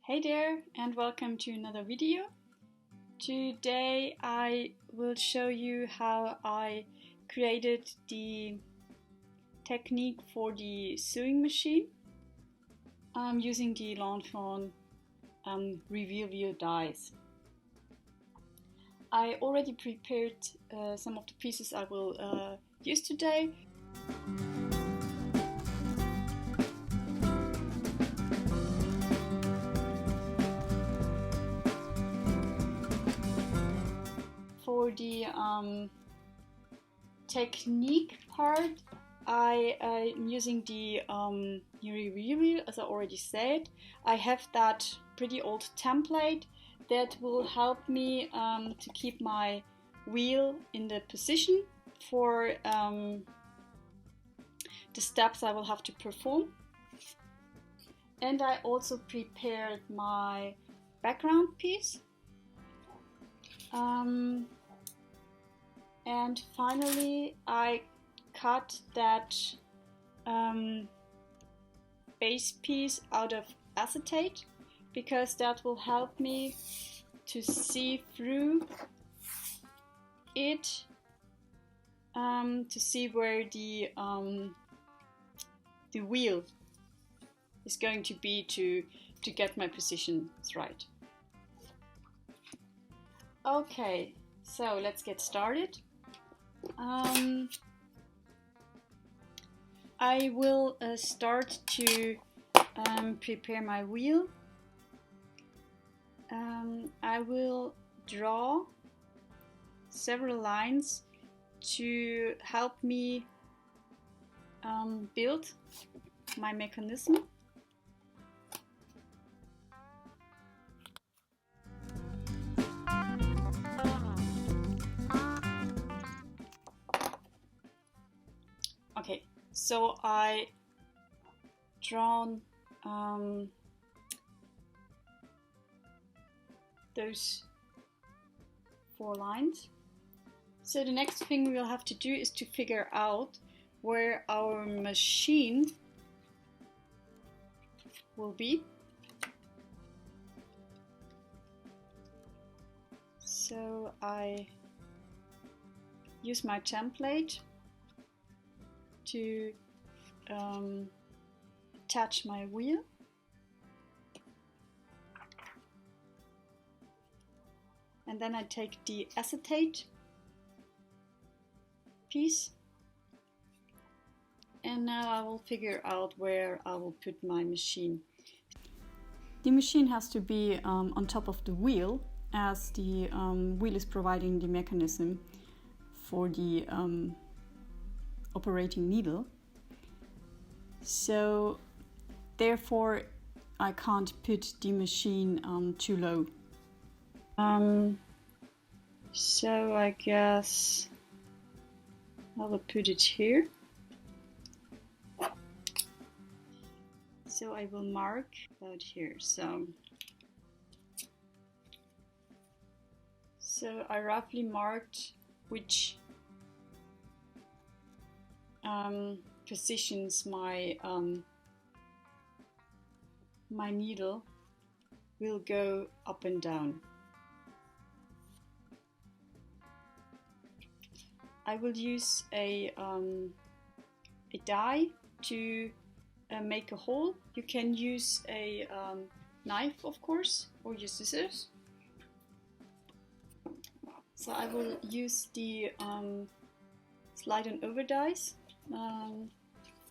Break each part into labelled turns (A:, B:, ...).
A: Hey there and welcome to another video. Today I will show you how I created the technique for the sewing machine using the Fawn reveal view dies. I already prepared some of the pieces I will use today. For the technique part, I'm using the reveal, as I already said. I have that pretty old template that will help me to keep my wheel in the position for the steps I will have to perform. And I also prepared my background piece. And finally I cut that base piece out of acetate because that will help me to see through it, to see where the wheel is going to be to get my positions right. Okay, so let's get started. I will start to prepare my wheel. I will draw several lines to help me build my mechanism. Okay, so I drawn those 4 lines. So the next thing we'll have to do is to figure out where our machine will be. So I use my template to attach my wheel. And then I take the acetate piece, and now I will figure out where I will put my machine. The machine has to be on top of the wheel, as the wheel is providing the mechanism for the operating needle. So therefore I can't put the machine too low. So I guess I will put it here. So I will mark about here. So I roughly marked which positions my my needle will go up and down. I will use a die to make a hole. You can use a knife, of course, or your scissors. So I will use the slide on over dies,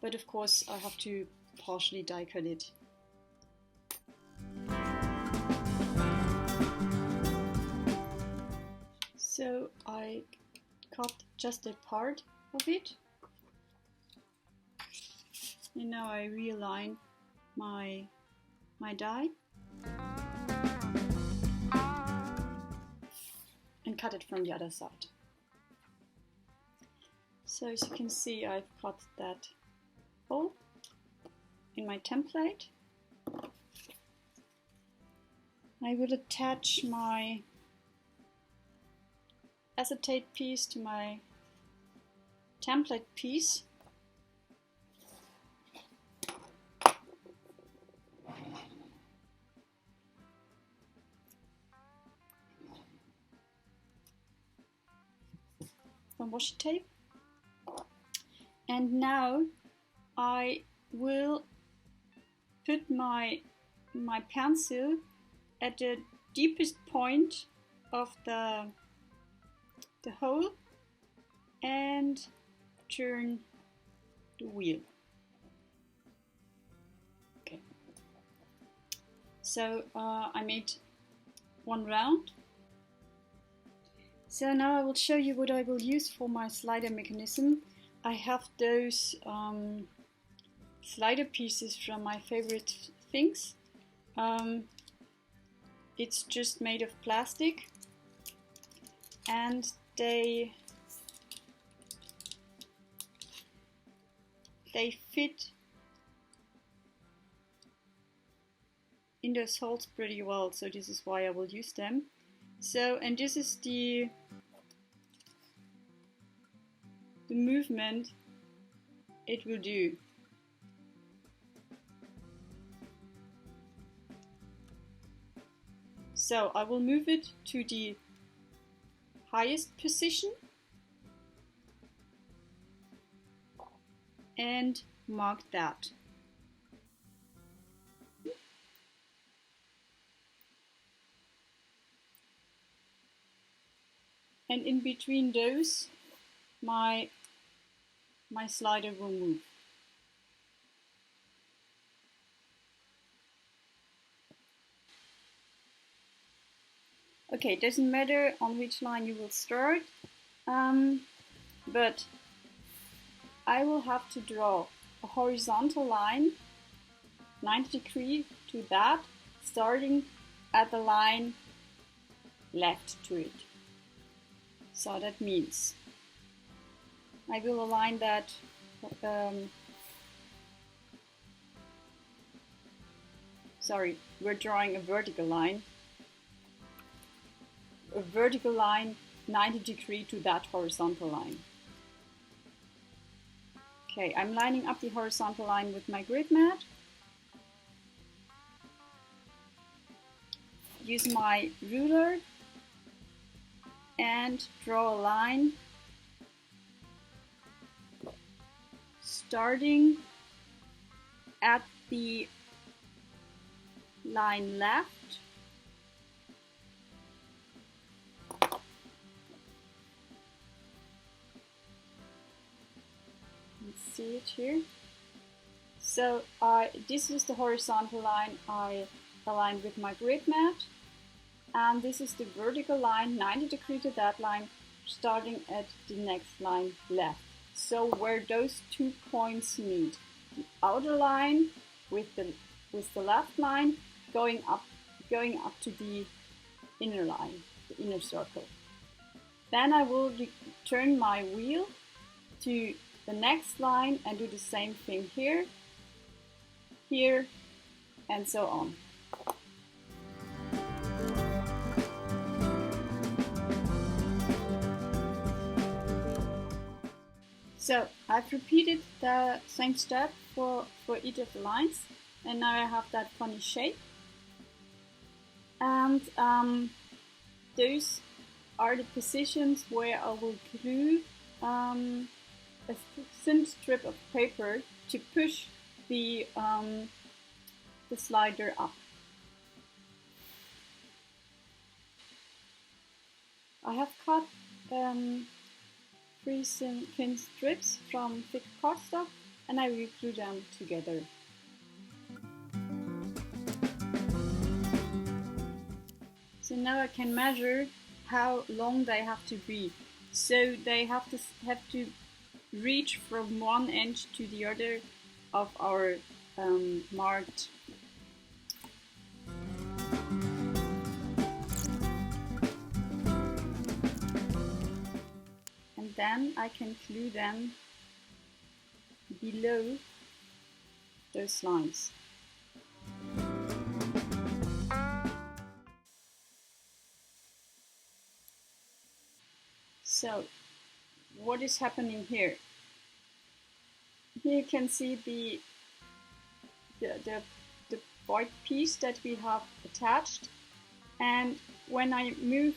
A: but of course I have to partially die cut it. So I cut just a part of it, and now I realign my die and cut it from the other side. So as you can see, I've cut that hole in my template. I will attach my acetate piece to my template piece. some washi tape. And now I will put my pencil at the deepest point of the hole and turn the wheel. Okay. So I made one round. So now I will show you what I will use for my slider mechanism. I have those slider pieces from my favorite things. It's just made of plastic, and they fit in those holes pretty well, so this is why I will use them. So, and this is the movement it will do. So I will move it to the highest position and mark that. And in between those, my slider will move. Okay, it doesn't matter on which line you will start, but I will have to draw a horizontal line 90 degrees to that, starting at the line left to it. So that means I will align that sorry, we're drawing a vertical line 90 degrees to that horizontal line. Okay, I'm lining up the horizontal line with my grid mat. Use my ruler and draw a line starting at the line left see it here. So this is the horizontal line I aligned with my grid mat, and this is the vertical line 90 degrees to that line, starting at the next line left. So where those 2 points meet, the outer line with the left line going up to the inner line, the inner circle. Then I will turn my wheel to the next line and do the same thing here, here, and so on. So I've repeated the same step for each of the lines, and now I have that funny shape. And those are the positions where I will glue a thin strip of paper to push the slider up. I have cut 3 thin strips from thick cardstock, and I will glue them together. So now I can measure how long they have to be. So they have to reach from one end to the other of our marked. And then I can glue them below those lines. So, what is happening here? Here you can see the white piece that we have attached, and when I move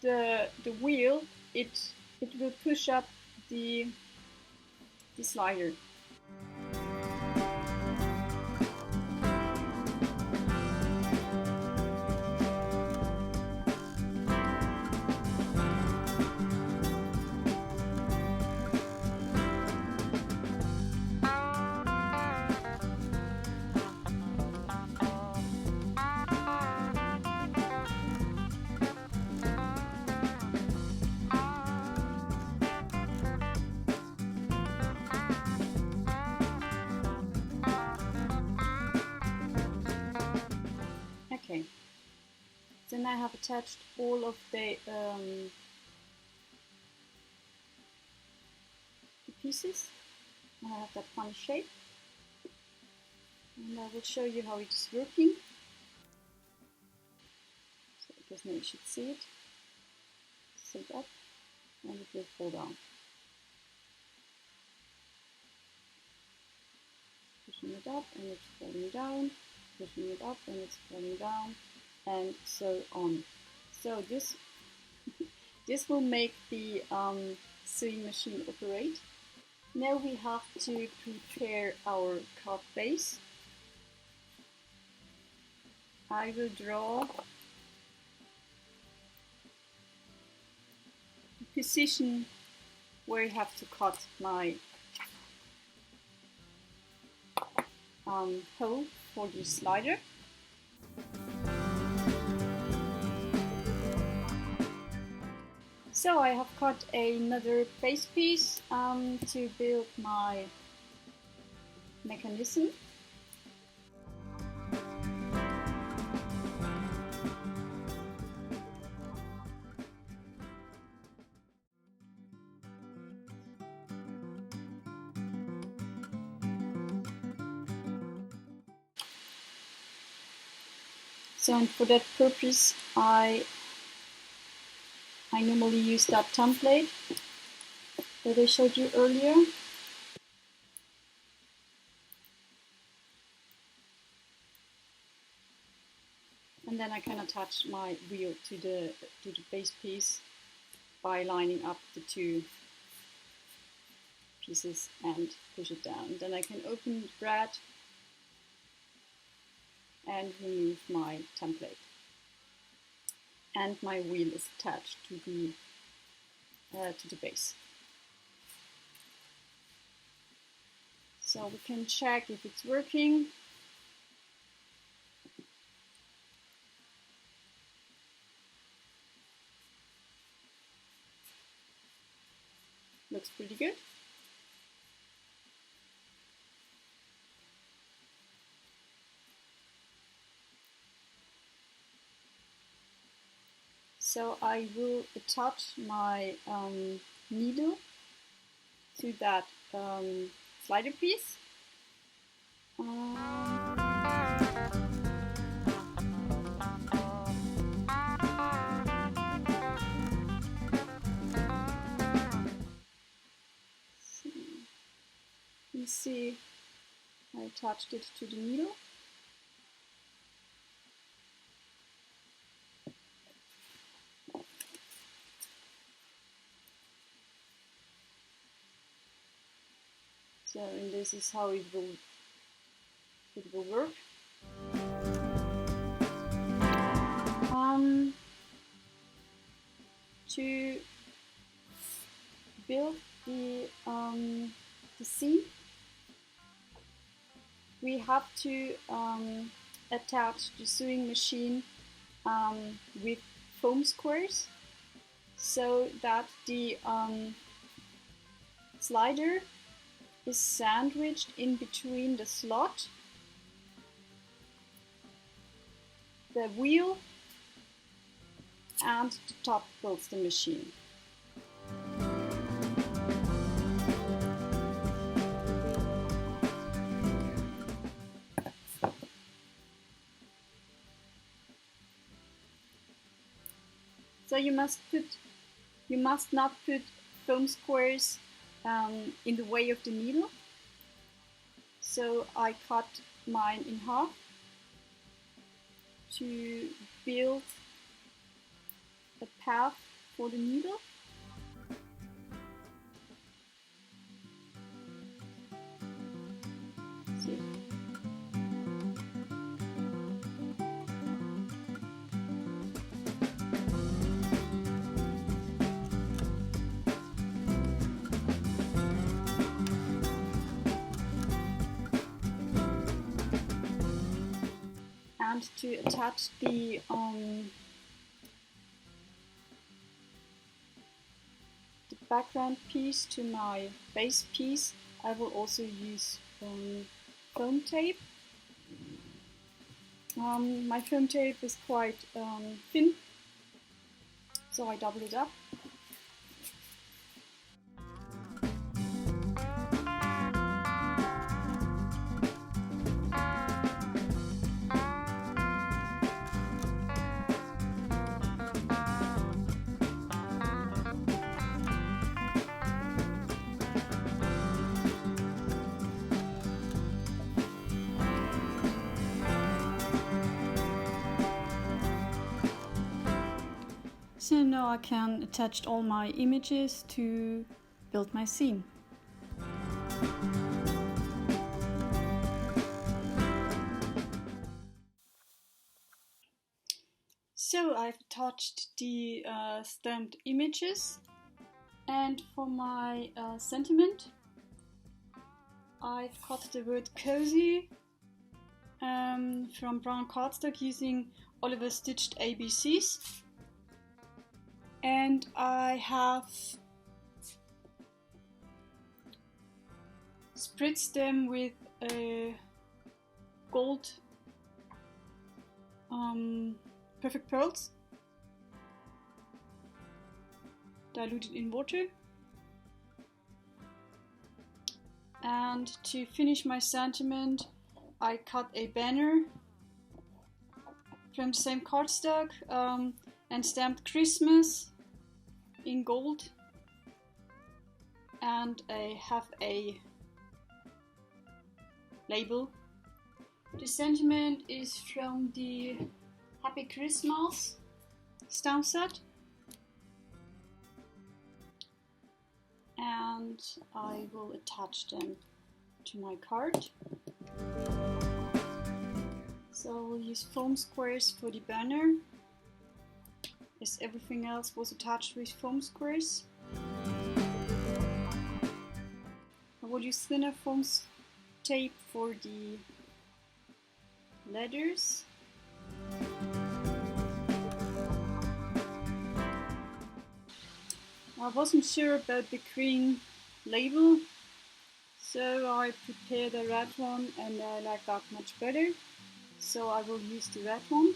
A: the wheel, it will push up the slider. Okay, then I have attached all of the pieces. I have that fun shape, and I will show you how it is working. So I guess now you should see it. Sit up, and it will fall down. Pushing it up, and it's falling down. Pushing it up, and it's falling down, and so on. So this this will make the sewing machine operate. Now we have to prepare our card base. I will draw the position where I have to cut my hole for the slider. So I have cut another base piece to build my mechanism. So, and for that purpose, I normally use that template that I showed you earlier. And then I can attach my wheel to the base piece by lining up the two pieces and push it down. Then I can open the brad and remove my template. And my wheel is attached to the base. So we can check if it's working. Looks pretty good. So I will attach my needle to that slider piece. You see, I attached it to the needle. So, and this is how it will work. To build the seam, we have to attach the sewing machine with foam squares so that the slider is sandwiched in between the slot, the wheel, and the top of the machine. So you must not put foam squares in the way of the needle. So I cut mine in half to build a path for the needle. And to attach the background piece to my base piece, I will also use foam tape. My foam tape is quite thin, so I double it up. So now I can attach all my images to build my scene. So I've attached the stamped images, and for my sentiment I've cut the word cozy from brown cardstock using Oliver stitched ABCs. And I have spritzed them with gold perfect pearls diluted in water. And to finish my sentiment, I cut a banner from the same cardstock and stamped Christmas in gold, and I have a label. The sentiment is from the Happy Christmas stamp set, and I will attach them to my card. So we'll use foam squares for the banner, as everything else was attached with foam squares. I will use thinner foam tape for the letters. I wasn't sure about the green label, so I prepared a red one and I like that much better, so I will use the red one.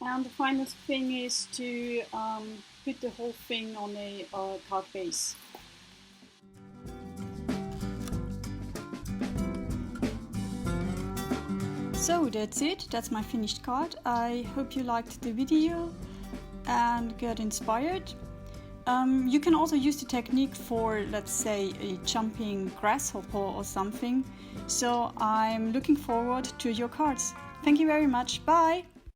A: And the final thing is to put the whole thing on a card base. So that's it, that's my finished card. I hope you liked the video and got inspired. You can also use the technique for, let's say, a jumping grasshopper or something. So I'm looking forward to your cards. Thank you very much, bye!